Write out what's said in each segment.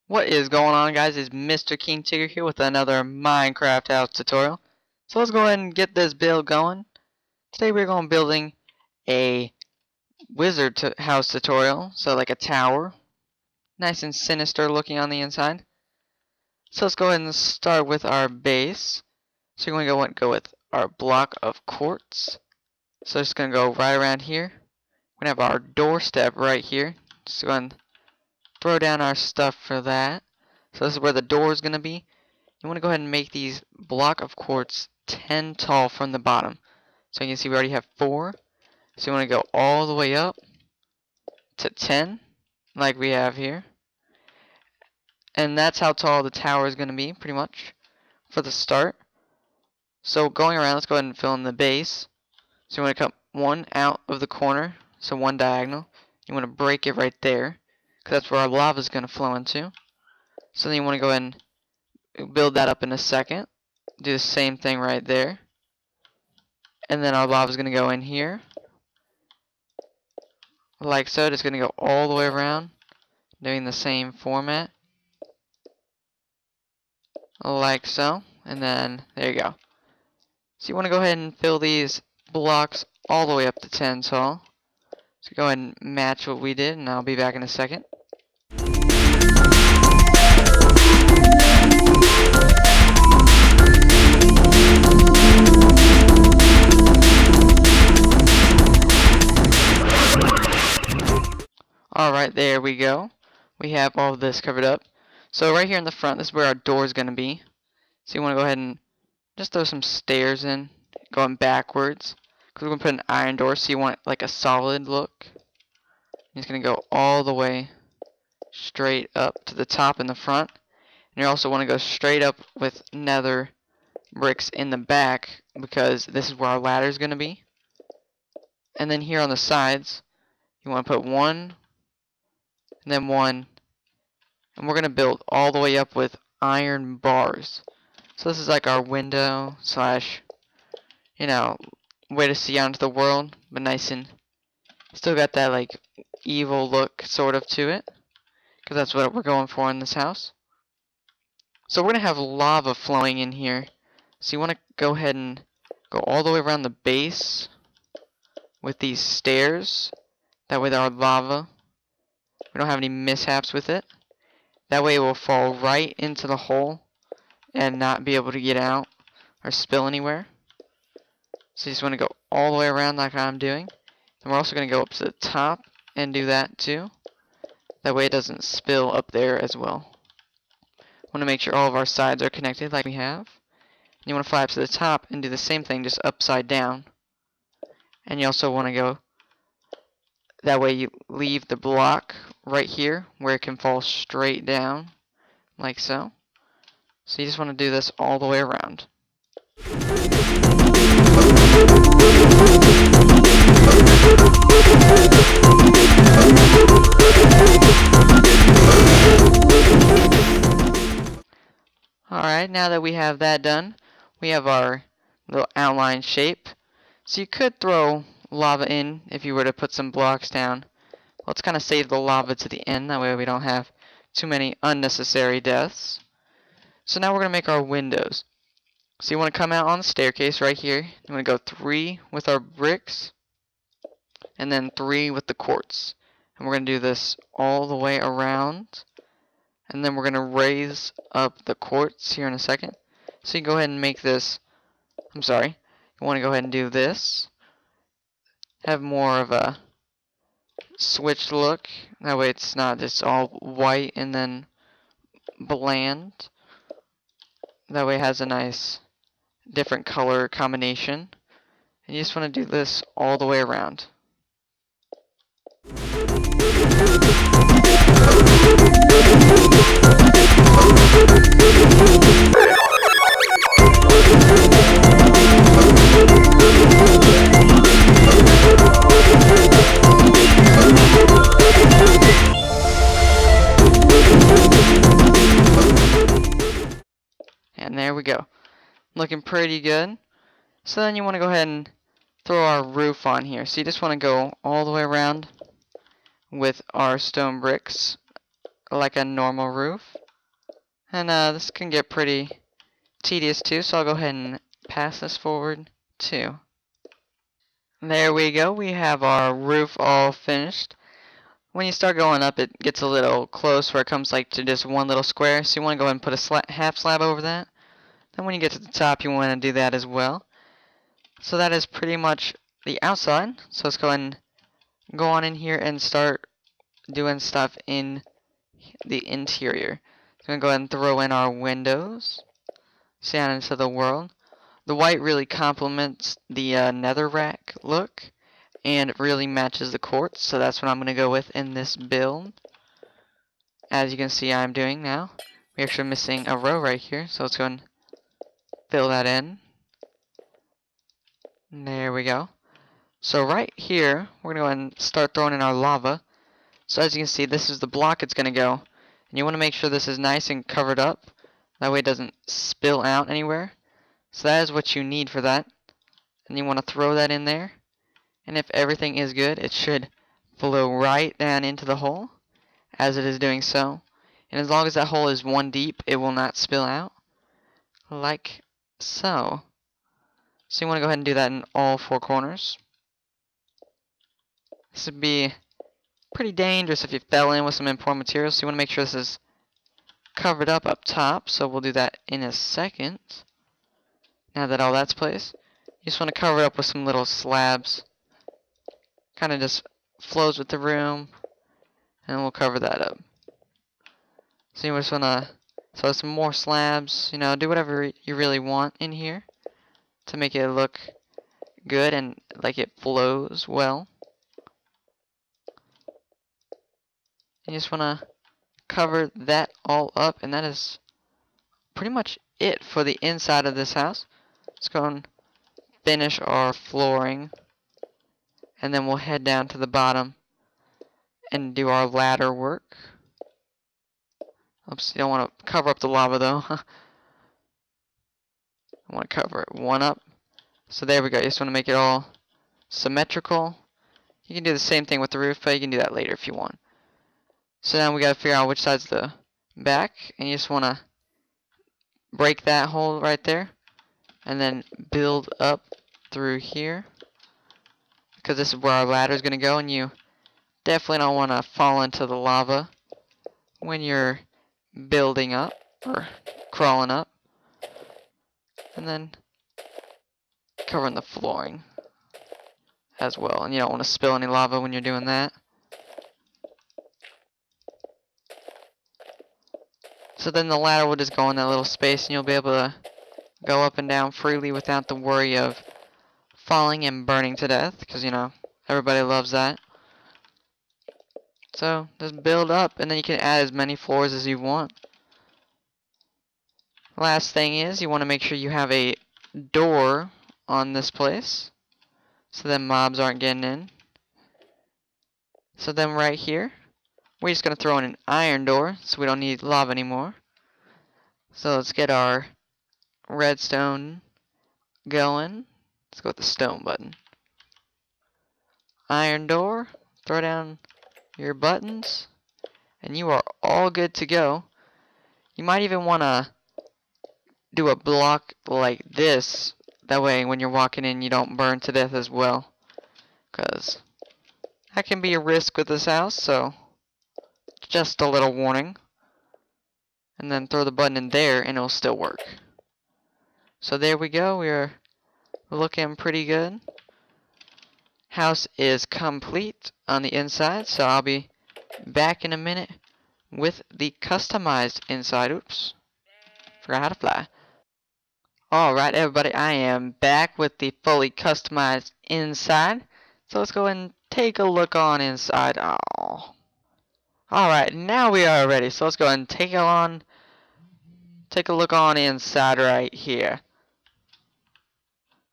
What is going on, guys? Is Mr. King Tigger here with another Minecraft house tutorial. So let's go ahead and get this build going. Today we're going to be building a wizard house tutorial, so like a tower, nice and sinister looking on the inside. So let's go ahead and start with our base. So you're going to go with our block of quartz. So just going to go right around here. We're going to have our doorstep right here. Just go ahead and throw down our stuff for that. So this is where the door is going to be. You want to go ahead and make these block of quartz 10 tall from the bottom. So you can see we already have 4. So you want to go all the way up to 10 like we have here. And that's how tall the tower is going to be pretty much for the start. So going around, let's go ahead and fill in the base. So you want to cut one out of the corner, so one diagonal. You want to break it right there, because that's where our lava is going to flow into. So then you want to go ahead and build that up in a second. Do the same thing right there. And then our lava is going to go in here. Like so. It's going to go all the way around. Doing the same format. Like so. And then there you go. So you want to go ahead and fill these blocks all the way up to 10 tall. So go ahead and match what we did, and I'll be back in a second. Alright, there we go. We have all of this covered up. So right here in the front, this is where our door is going to be. So you want to go ahead and just throw some stairs in, going backwards. Because we're going to put an iron door, so you want like a solid look. It's going to go all the way straight up to the top in the front. And you also want to go straight up with nether bricks in the back, because this is where our ladder is going to be. And then here on the sides, you want to put 1, and then 1. And we're going to build all the way up with iron bars. So this is like our window slash, you know, way to see out into the world, but nice and still got that like evil look sort of to it, because that's what we're going for in this house. So we're going to have lava flowing in here. So you want to go ahead and go all the way around the base with these stairs. That way our lava, we don't have any mishaps with it. That way it will fall right into the hole and not be able to get out or spill anywhere. So you just want to go all the way around like I'm doing. And we're also going to go up to the top and do that too. That way it doesn't spill up there as well. Want to make sure all of our sides are connected like we have. And you want to fly up to the top and do the same thing, just upside down. And you also want to go, that way you leave the block right here where it can fall straight down like so. So you just want to do this all the way around. Alright, now that we have that done, we have our little outline shape. So you could throw lava in if you were to put some blocks down. Let's kind of save the lava to the end, that way we don't have too many unnecessary deaths. So now we're going to make our windows. So you want to come out on the staircase right here. You want to go 3 with our bricks, and then 3 with the quartz. And we're going to do this all the way around. And then we're going to raise up the quartz here in a second. So you go ahead and make this, you want to go ahead and do this. Have more of a switched look. That way it's not just all white and then bland. That way it has a nice different color combination. And you just want to do this all the way around. Looking pretty good. So then you want to go ahead and throw our roof on here. So you just want to go all the way around with our stone bricks like a normal roof. And this can get pretty tedious too, so I'll go ahead and pass this forward too. There we go, we have our roof all finished. When you start going up, it gets a little close where it comes like to just one little square, so you want to go ahead and put a half slab over that. Then when you get to the top, you want to do that as well. So that is pretty much the outside. So let's go ahead and go on in here and start doing stuff in the interior. So I'm going to go ahead and throw in our windows. See out into the world. The white really complements the netherrack look, and it really matches the quartz, so that's what I'm going to go with in this build. As you can see, I'm doing now. We're actually missing a row right here, so let's go and fill that in. There we go. So right here, we're going to go ahead and start throwing in our lava. So as you can see, this is the block it's going to go. And you want to make sure this is nice and covered up. That way it doesn't spill out anywhere. So that is what you need for that. And you want to throw that in there. And if everything is good, it should flow right down into the hole, as it is doing so. And as long as that hole is 1 deep, it will not spill out. Like so. So you want to go ahead and do that in all 4 corners. This would be pretty dangerous if you fell in with some important materials, so you want to make sure this is covered up top, so we'll do that in a second. Now that all that's placed, you just want to cover it up with some little slabs. Kind of just flows with the room, and we'll cover that up. So you just want to throw some more slabs, you know, do whatever you really want in here to make it look good and like it flows well. You just want to cover that all up, and that is pretty much it for the inside of this house. Let's go and finish our flooring, and then we'll head down to the bottom and do our ladder work. Oops, you don't want to cover up the lava though. I want to cover it one up. So there we go. You just want to make it all symmetrical. You can do the same thing with the roof, but you can do that later if you want. So now we got to figure out which side's the back, and you just want to break that hole right there, and then build up through here, because this is where our ladder is going to go, and you definitely don't want to fall into the lava when you're building up or crawling up. And then covering the flooring as well, and you don't want to spill any lava when you're doing that. So then the ladder will just go in that little space, and you'll be able to go up and down freely without the worry of falling and burning to death, because, you know, everybody loves that. So just build up, and then you can add as many floors as you want. Last thing is, you want to make sure you have a door on this place, so then mobs aren't getting in. So then right here, we're just going to throw in an iron door, so we don't need lava anymore. So let's get our redstone going. Let's go with the stone button. Iron door, throw down your buttons, and you are all good to go. You might even want to do a block like this. That way when you're walking in, you don't burn to death as well, because that can be a risk with this house, so just a little warning. And then throw the button in there and it'll still work. So there we go, we're looking pretty good. House is complete on the inside, so I'll be back in a minute with the customized inside. Oops, forgot how to fly. Alright everybody, I am back with the fully customized inside. So let's go and take a look on inside. Oh. Alright, now we are ready. So let's go and take a look on inside right here.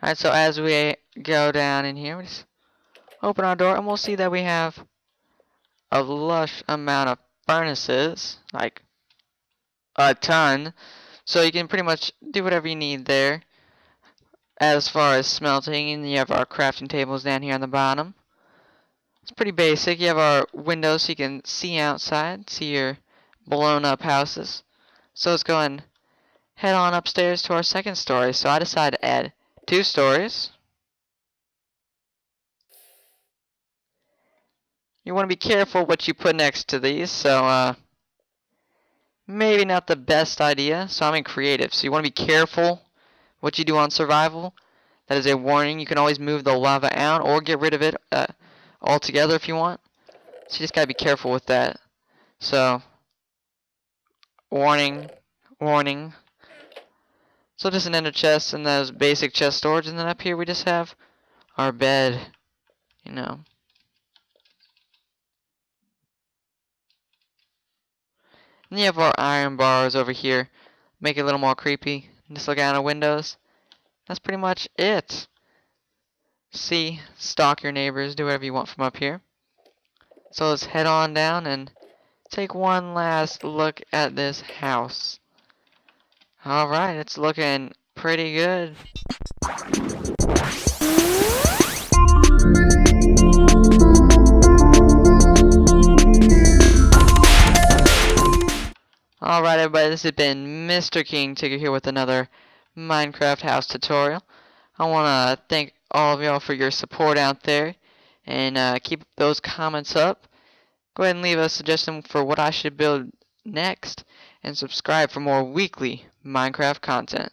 Alright, so as we go down in here, we just open our door and we'll see that we have a lush amount of furnaces, like a ton. So you can pretty much do whatever you need there. As far as smelting, you have our crafting tables down here on the bottom. It's pretty basic. You have our windows so you can see outside, see your blown up houses. So let's go and head on upstairs to our second story. So I decided to add 2 stories. You want to be careful what you put next to these, so maybe not the best idea. So I'm in creative, so you want to be careful what you do on survival. That is a warning. You can always move the lava out or get rid of it altogether if you want. So you just gotta be careful with that. So warning, warning. So just an ender chest and those basic chest storage, and then up here we just have our bed. You know. And you have our iron bars over here. Make it a little more creepy. Just look out of windows. That's pretty much it. See, stalk your neighbors, do whatever you want from up here. So let's head on down and take one last look at this house. Alright, it's looking pretty good. Alright everybody, this has been Mr. King Tigger here with another Minecraft house tutorial. I want to thank all of y'all for your support out there, and keep those comments up. Go ahead and leave a suggestion for what I should build next, and subscribe for more weekly Minecraft content.